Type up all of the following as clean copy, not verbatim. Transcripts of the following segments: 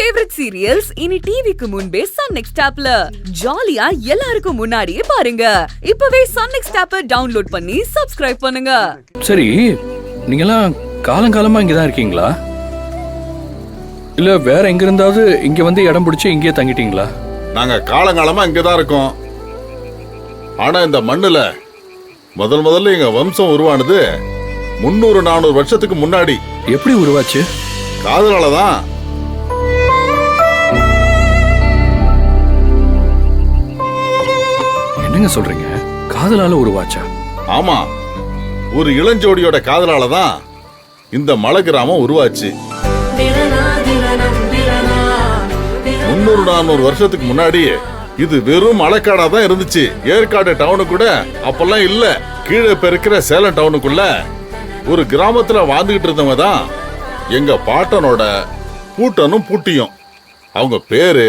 Favourite serials இனி டிவிக்கு முன்பே சன் நெக்ஸ்ட் ஆப்ல ஜாலியா எல்லாருக்கும் முன்னாடியே பாருங்க. இப்பவே சன் நெக்ஸ்ட் ஆப்பை டவுன்லோட் பண்ணி சப்ஸ்கிரைப் பண்ணுங்க. சரி, நீங்கெல்லாம் காலங்காலமா இங்கதான் இருக்கீங்களா? இல்ல வேற எங்க இருந்தாவது இங்க வந்து இடம் பிடிச்சி இங்கே தங்கிட்டீங்களா? நாங்க காலங்காலமா இங்கதான் இருக்கோம். ஆனா இந்த மண்ணுல முதல்ல எங்க வம்சம் உருவானது 300-400 வருஷத்துக்கு முன்னாடி. எப்படி உருவாச்சு? காதலாலதான். என்னங்க சொல்றீங்க? காதலால உருவாச்சா? ஆமா, ஒரு இளஞ்சோடியோட காதலாலதான் இந்த மலை கிராமம் உருவாச்சு. 300-400 வருஷத்துக்கு முன்னாடி இது வெறும் மலைக்காடா தான் இருந்துச்சு. ஏற்காடு டவுனு கூட அப்பெல்லாம் இல்ல. கீழே இருக்கிற சேலம் டவுனுக்குள்ள ஒரு கிராமத்துல வாழ்ந்துகிட்டு இருந்தவங்க தான் எங்க பாட்டனோட பூட்டனும் பூட்டியும். அவங்க பேரு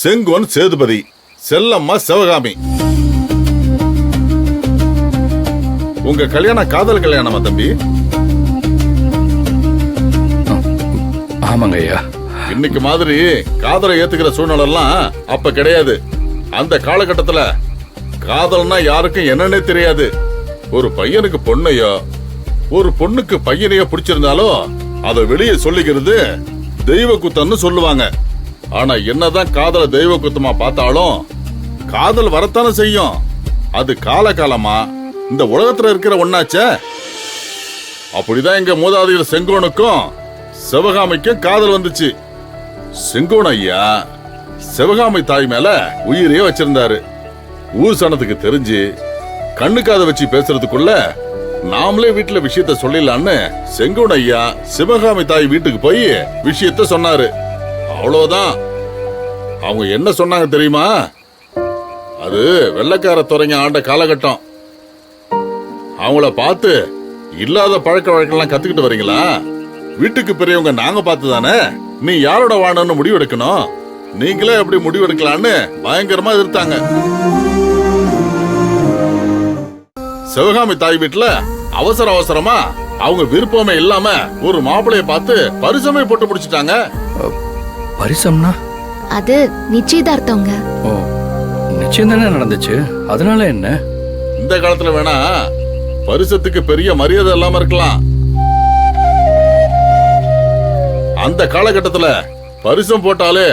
செங்கோன் சேதுபதி, செல்லம்மா சிவகாமி. உங்க கல்யாணம் காதல் கல்யாணமா தம்பி? ஆமாங்க ஐயா. இன்னைக்கு மாதிரி காதலை ஏத்துக்கிற சூழ்நிலை எல்லாம் அப்ப கிடையாது. அந்த காலகட்டத்துல காதல்னா யாருக்கும் என்னன்னே தெரியாது. ஒரு பையனுக்கு பொண்ணையோ ஒரு பொண்ணுக்கு பையனையோ பிடிச்சிருந்தாலும் அதை வெளியே சொல்லிக்கிறது தெய்வ குத்தம்னு சொல்லுவாங்க. ஆனா என்னதான் காதல தெய்வ குத்தமா பார்த்தாலும் காதல் வரத்தானே செய்யும். அது காலகாலமா இந்த உலகத்துல இருக்கிற ஒண்ணாச்சே. அப்படிதான் எங்க மூதாதையர் செங்கோனுக்கும் சிவகாமிக்கும் காதல் வந்துச்சு. செங்கோன் ஐயா சிவகாமி தாய் மேல உயிரையே வச்சிருந்தாரு. ஊர் சனத்துக்கு தெரிஞ்சு கண்ணுக்காத வச்சு பேசுறதுக்குள்ள நாமளே வீட்டுல விஷயத்த சொல்லிடலான்னு செங்கோன் ஐயா சிவகாமி தாய் வீட்டுக்கு போய் விஷயத்த சொன்னாரு. அவ்வளவுதான். அவங்க என்ன சொன்னாங்க தெரியுமா? அது வெள்ளைக்கார துறைங்க ஆண்ட காலகட்டம். அவங்கள பார்த்து இல்லாத பழக்க வழக்கெல்லாம் கத்துக்கிட்டு வரீங்களா? வீட்டுக்கு பெரியவங்க நாங்க பார்த்து தானே நீ யாரோட வாழணும்னு முடிவு எடுக்கணும். நீங்களே எப்படி முடிவு எடுக்கலான்னு பயங்கரமா எதிர்த்தாங்க. சிவகாமி தாய் வீட்டுல அவசரமா அவங்க விருப்பமே இல்லாம ஒரு மாப்பிளைய பார்த்து பரிசமே போட்டு முடிச்சிட்டாங்க. பரிசம்னா? அது நிச்சயதார்த்தங்க. ஓ, நிச்சயம் தானே நடந்துச்சு. அதனால என்ன? இந்த காலத்துல வேணா பரிசத்துக்கு பெரிய மரியாதை இல்லாம இருக்கலாம். அந்த காலகட்டத்துல பரிசம் போட்டாலே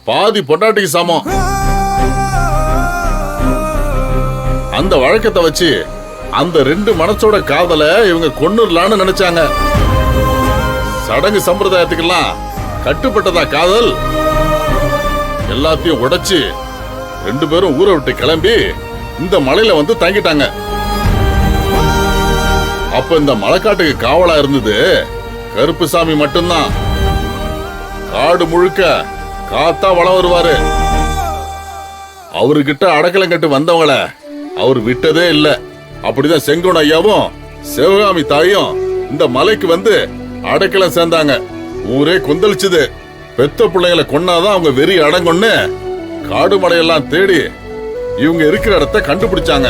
பாதி பொண்டாட்டிக்கு சமம். அந்த வழக்கத்தை வச்சு அந்த ரெண்டு மனசோட காதல இவங்க கொன்னுடலான்னு நினைச்சாங்க. சடங்கு சம்பிரதாயத்துக்கெல்லாம் கட்டுப்பட்டதா காதல். எல்லாத்தையும் உடைச்சு ரெண்டு பேரும் ஊரை விட்டு கிளம்பி இந்த மலையில வந்து தங்கிட்டாங்க. அப்ப இந்த மலைக்காட்டுக்கு காவலா இருந்தது கருப்புசாமி மட்டும்தான். காடு முழுக்க காத்தா வளம் வருவாரு. அவர்கிட்ட அடக்கலம் கட்டு வந்தவங்கள அவர் விட்டதே இல்ல. அப்படிதான் செங்கோன் ஐயாவும் சிவகாமி தாயும் இந்த மலைக்கு வந்து அடக்கலம் சேர்ந்தாங்க. ஊரே கொந்தளிச்சுது. பெத்த பிள்ளைங்களை கொன்னாதான் அவங்க வெறி அடங்குன்னு காடு மலையெல்லாம் தேடி இவங்க இருக்கிற இடத்த கண்டுபிடிச்சாங்க.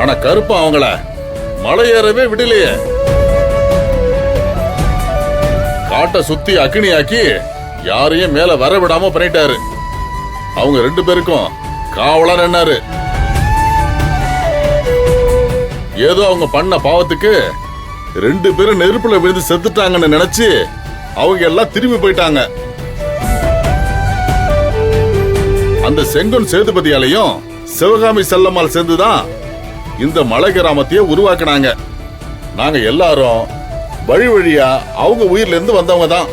ஆனா கருப்பா அவங்கள மலையேறவே விடலையே. காட்டை சுத்தி அக்னியாக்கி யாரையும் மேல வர விடாம பண்ணிட்டாரு. அவங்க ரெண்டு பேருக்கும் காவலா நின்னாரு. ஏதோ அவங்க பண்ண பாவத்துக்கு ரெண்டு பேரும் நெருப்புல விழுந்து செத்துட்டாங்கன்னு நினைச்சு அவங்க எல்லாம் திரும்பி போயிட்டாங்க. அந்த செங்கோன் சேதுபதியாலையும் சிவகாமி செல்லம்மாள் சேர்ந்துதான் இந்த மலை கிராமத்தையே உருவாக்குனாங்க. நாங்க எல்லாரும் வழி வழியா அவங்க உயிர்ல இருந்து வந்தவங்க தான்.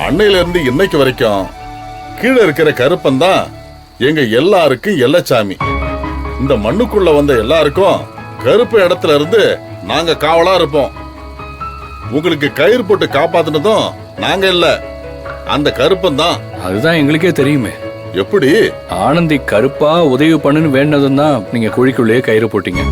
அன்னையில இருந்து இன்னைக்கு வரைக்கும் கீழே இருக்கிற கருப்பன் தான் எங்க எல்லாருக்கும் எல்லச்சாமி. இந்த மண்ணுக்குள்ள வந்த எல்லாருக்கும் கருப்பு இடத்துல இருந்து நாங்க காவலா இருப்போம். உங்களுக்கு கயிறு போட்டு காப்பாத்தினதும் நாங்க இல்ல, அந்த கருப்பன் தான். அதுதான் எங்களுக்கே தெரியுமே. எப்படி? ஆனந்தி கருப்பா உதவி பண்ணுன்னு வேண்டதும் தான் நீங்க குழிக்குள்ளேயே கயிறு போட்டீங்க.